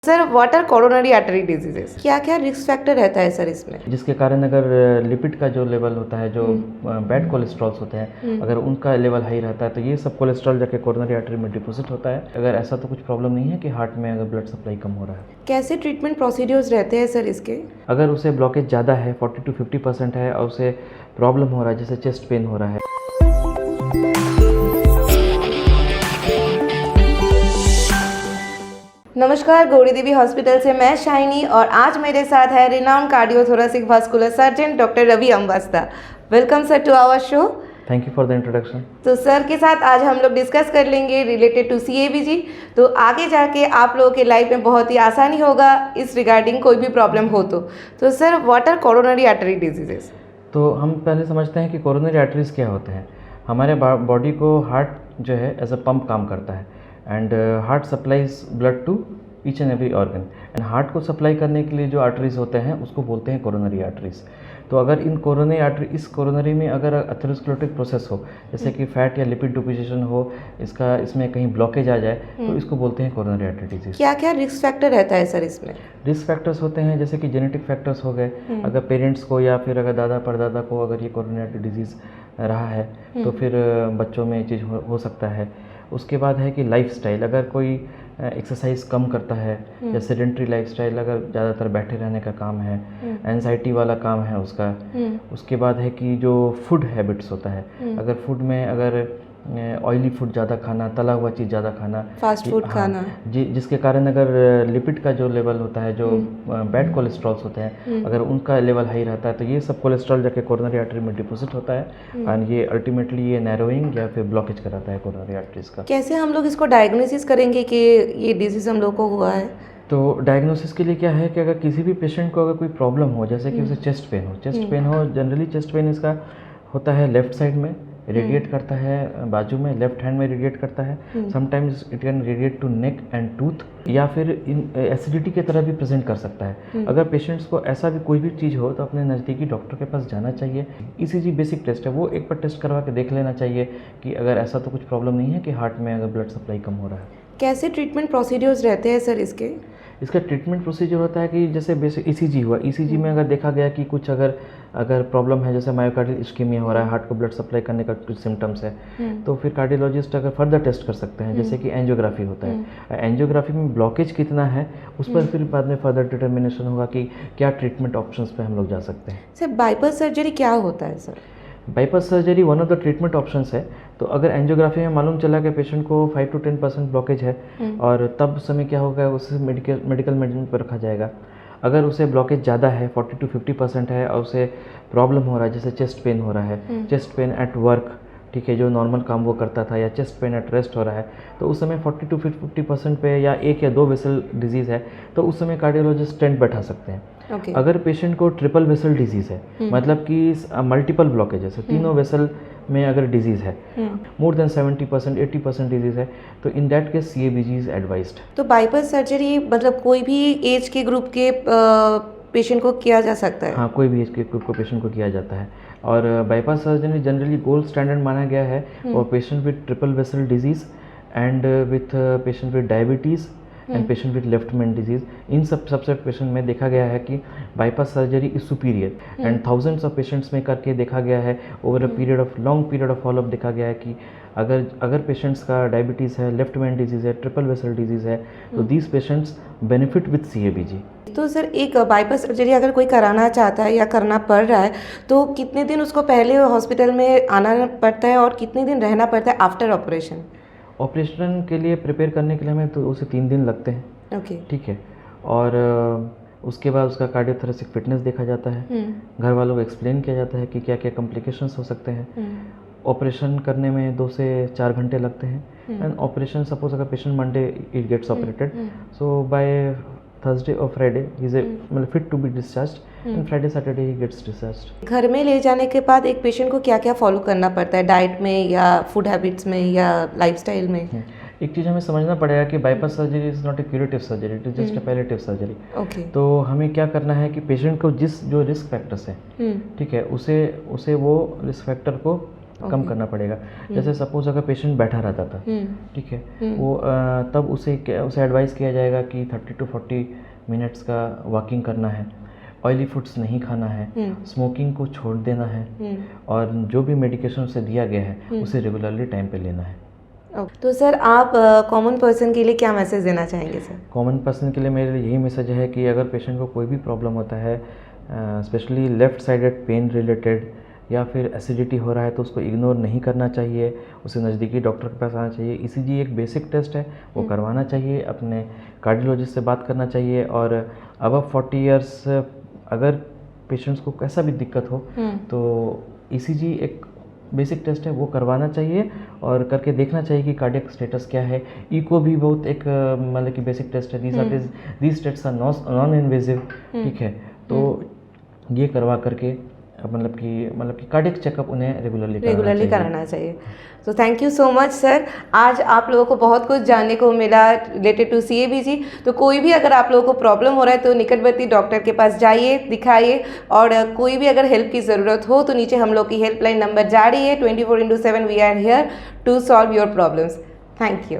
Sir what are coronary artery diseases, क्या क्या risk factor रहता है सर इसमें? जिसके कारण अगर लिपिड का जो लेवल होता है, जो बैड कोलेस्ट्रॉल्स होते हैं, अगर उनका लेवल हाई रहता है तो ये सब कोलेस्ट्रॉल जाके कोरोनरी आर्टरी में डिपॉजिट होता है। अगर ऐसा तो कुछ प्रॉब्लम नहीं है कि हार्ट में अगर ब्लड सप्लाई कम हो रहा है। कैसे ट्रीटमेंट प्रोसीड्यूर्स रहते हैं सर इसके? अगर उसे ब्लॉकेज ज़्यादा है, 40 to 50% है, और उसे प्रॉब्लम हो रहा है, जैसे चेस्ट पेन हो रहा है। नमस्कार, गौरी देवी हॉस्पिटल से मैं शाइनी और आज मेरे साथ है renowned cardiothoracic vascular surgeon doctor Ravi Ambasta. Welcome sir to our show. Thank you for the introduction. तो सर के साथ आज हम लोग डिस्कस कर लेंगे रिलेटेड टू CABG। तो आगे जाके आप लोगों के लाइफ में बहुत ही आसानी होगा इस रिगार्डिंग कोई भी प्रॉब्लम हो तो sir what are coronary artery diseases? तो हम पहले समझते हैं कि कोरोनरी आर्टरीज क्या होते हैं। हमारे बॉडी को हार्ट जो है एज अ पंप काम करता है, and heart supplies blood to each and every organ, and heart को सप्लाई करने के लिए जो आर्टरीज होते हैं उसको बोलते हैं कोरोनरी आर्टरीज। तो अगर इस कोरोनरी में अगर एथेरोस्क्लेरोटिक प्रोसेस हो, जैसे कि फैट या लिपिड डिपोजिशन हो, इसमें कहीं ब्लॉकेज आ जाए, तो इसको बोलते हैं कोरोनरी आर्टरी डिजीज। क्या क्या रिस्क फैक्टर रहता है सर इसमें? रिस्क फैक्टर्स होते हैं जैसे कि जेनेटिक फैक्टर्स हो गए। अगर पेरेंट्स को या फिर अगर दादा परदादा को अगर ये कोरोनरी आर्टरी डिजीज़ रहा है तो फिर बच्चों में ये चीज़ हो सकता है। उसके बाद है कि लाइफस्टाइल, अगर कोई एक्सरसाइज कम करता है या सेडेंट्री लाइफस्टाइल, अगर ज़्यादातर बैठे रहने का काम है, एंजाइटी वाला काम है उसका। उसके बाद है कि जो फूड हैबिट्स होता है, अगर फूड में अगर ऑयली फूड ज़्यादा खाना, तला हुआ चीज़ ज़्यादा खाना, फास्ट फूड खाना, जिसके कारण अगर लिपिड का जो लेवल होता है, जो बैड कोलेस्ट्रॉल्स होते हैं, अगर उनका लेवल हाई रहता है तो ये सब कोलेस्ट्रॉल जाके कोरोनरी आर्टरी में डिपॉजिट होता है, और ये अल्टीमेटली ये नैरोइंग या फिर ब्लॉकेज कराता है कोरोनरी आर्टरीज का। कैसे हम लोग इसको डायग्नोसिस करेंगे कि ये डिजीज हम लोग को हुआ है? तो डायग्नोसिस के लिए क्या है कि अगर किसी भी पेशेंट को अगर कोई प्रॉब्लम हो, जैसे कि उसे चेस्ट पेन हो, जनरली चेस्ट पेन इसका होता है लेफ्ट साइड में, रेडिएट करता है बाजू में, लेफ्ट हैंड में रेडिएट करता है। Sometimes it can radiate to neck and tooth, या फिर एसिडिटी की तरह भी प्रेजेंट कर सकता है। अगर पेशेंट्स को ऐसा भी कोई भी चीज़ हो तो अपने नज़दीकी डॉक्टर के पास जाना चाहिए। ECG बेसिक टेस्ट है, वो एक बार टेस्ट करवा के देख लेना चाहिए कि अगर ऐसा तो कुछ प्रॉब्लम नहीं है कि हार्ट में अगर ब्लड सप्लाई कम हो रहा है। कैसे ट्रीटमेंट प्रोसीड्यूर्स रहते हैं सर इसके? इसका ट्रीटमेंट प्रोसीजर होता है कि जैसे बेसिक ECG हुआ, ECG में अगर देखा गया कि कुछ अगर प्रॉब्लम है, जैसे मायोकार्डियल इस्कीमिया हो रहा है, हार्ट को ब्लड सप्लाई करने का कुछ सिम्टम्स है, तो फिर कार्डियोलॉजिस्ट अगर फर्दर टेस्ट कर सकते हैं, जैसे कि एंजियोग्राफी होता है। एंजियोग्राफी में ब्लॉकेज कितना है उस पर फिर बाद में फर्दर डिटर्मिनेशन होगा कि क्या ट्रीटमेंट ऑप्शंस पे हम लोग जा सकते हैं। सर बाईपास सर्जरी क्या होता है sir? Bypass surgery one of the treatment options है। तो अगर एंजियोग्राफी में मालूम चला कि पेशेंट को 5 to 10% ब्लॉकेज है, और तब समय क्या होगा, उसे मेडिकल मैनेजमेंट पर रखा जाएगा। अगर उसे ब्लॉकेज ज़्यादा है, 40 to 50% है, और उसे प्रॉब्लम हो रहा है, जैसे चेस्ट पेन हो रहा है, चेस्ट पेन एट वर्क, ठीक है, जो नॉर्मल काम वो करता था, या चेस्ट पेन एट रेस्ट हो रहा है, तो उस समय 40 to 50% पे या 1 या 2 वेसल डिजीज़ है, तो उस समय कार्डियोलॉजिस्ट स्टेंट बैठा सकते हैं। अगर पेशेंट को ट्रिपल वेसल डिजीज़ है, मतलब कि मल्टीपल ब्लॉकेजेस है, तीनों वेसल में अगर डिजीज़ है, मोर देन 70% 80% डिजीज़ है, तो in that case CABG is advised. तो बाईपास सर्जरी मतलब कोई भी एज के ग्रुप के पेशेंट को किया जा सकता है? हाँ, कोई भी एज के ग्रुप को पेशेंट को किया जाता है, और bypass surgery generally gold standard माना गया है। और patient with triple vessel disease and with patient with diabetes and patient with left main disease, इन सबसे पेशेंट में देखा गया है कि bypass surgery is superior, and thousands of patients में करके देखा गया है, over a long period of follow up देखा गया है कि अगर पेशेंट्स का डायबिटीज़ है, लेफ्ट मेन डिजीज़ है, ट्रिपल वेसल डिजीज़ है, तो these patients benefit with CABG। तो सर एक बाईपास सर्जरी अगर कोई कराना चाहता है या करना पड़ रहा है तो कितने दिन उसको पहले हॉस्पिटल में आना पड़ता है और कितने दिन रहना पड़ता है आफ्टर ऑपरेशन? ऑपरेशन के लिए प्रिपेयर करने के लिए हमें तो 2 से 3 दिन लगते हैं। ओके, ठीक है, और उसके बाद उसका कार्डियोथोरेसिक फिटनेस देखा जाता है, घर वालों को एक्सप्लेन किया जाता है कि क्या क्या कॉम्प्लिकेशंस हो सकते हैं। ऑपरेशन करने में 2 से 4 घंटे लगते हैं, एंड ऑपरेशन सपोज अगर patient Monday it gets operated, so by Thursday और फ्राइडे ही इज मतलब fit to be discharge, and Friday Saturday he gets discharge. घर में ले जाने के बाद एक पेशेंट को क्या क्या फॉलो करना पड़ता है, डाइट में या फूड हैबिट्स में या लाइफस्टाइल में? एक चीज़ हमें समझना पड़ेगा कि bypass surgery is not a curative surgery, it is just a palliative surgery. Okay, तो हमें क्या करना है कि पेशेंट को जो रिस्क फैक्टर्स हैं, ठीक है, उसे वो रिस्क फैक्टर को कम करना पड़ेगा। जैसे सपोज अगर पेशेंट बैठा रहता था, ठीक है, वो तब उसे एडवाइस किया जाएगा कि 30 to 40 मिनट्स का वॉकिंग करना है, ऑयली फूड्स नहीं खाना है, स्मोकिंग को छोड़ देना है, और जो भी मेडिकेशन उसे दिया गया है उसे रेगुलरली टाइम पे लेना है। तो सर आप कॉमन पर्सन के लिए क्या मैसेज देना चाहेंगे सर? कॉमन पर्सन के लिए मेरे लिए यही मैसेज है कि अगर पेशेंट को कोई भी प्रॉब्लम होता है, specially left sided pen related या फिर एसिडिटी हो रहा है, तो उसको इग्नोर नहीं करना चाहिए, उसे नज़दीकी डॉक्टर के पास आना चाहिए। ईसीजी एक बेसिक टेस्ट है, वो करवाना चाहिए, अपने कार्डियोलॉजिस्ट से बात करना चाहिए। और अबव 40 ईयर्स अगर पेशेंट्स को कैसा भी दिक्कत हो तो ईसीजी एक बेसिक टेस्ट है, वो करवाना चाहिए और करके देखना चाहिए कि कार्डियक स्टेटस क्या है। इको भी बहुत एक मतलब कि बेसिक टेस्ट है। These test are non invasive, ठीक है, तो ये करवा करके मतलब कि कार्डियक चेकअप उन्हें रेगुलरली कराना चाहिए। तो thank you so much sir, आज आप लोगों को बहुत कुछ जानने को मिला रिलेटेड टू CABG। तो कोई भी अगर आप लोगों को प्रॉब्लम हो रहा है तो निकटवर्ती डॉक्टर के पास जाइए, दिखाइए, और कोई भी अगर हेल्प की ज़रूरत हो तो नीचे हम लोग की हेल्पलाइन नंबर जारी है। 24/7 we are here to solve your problems. Thank you.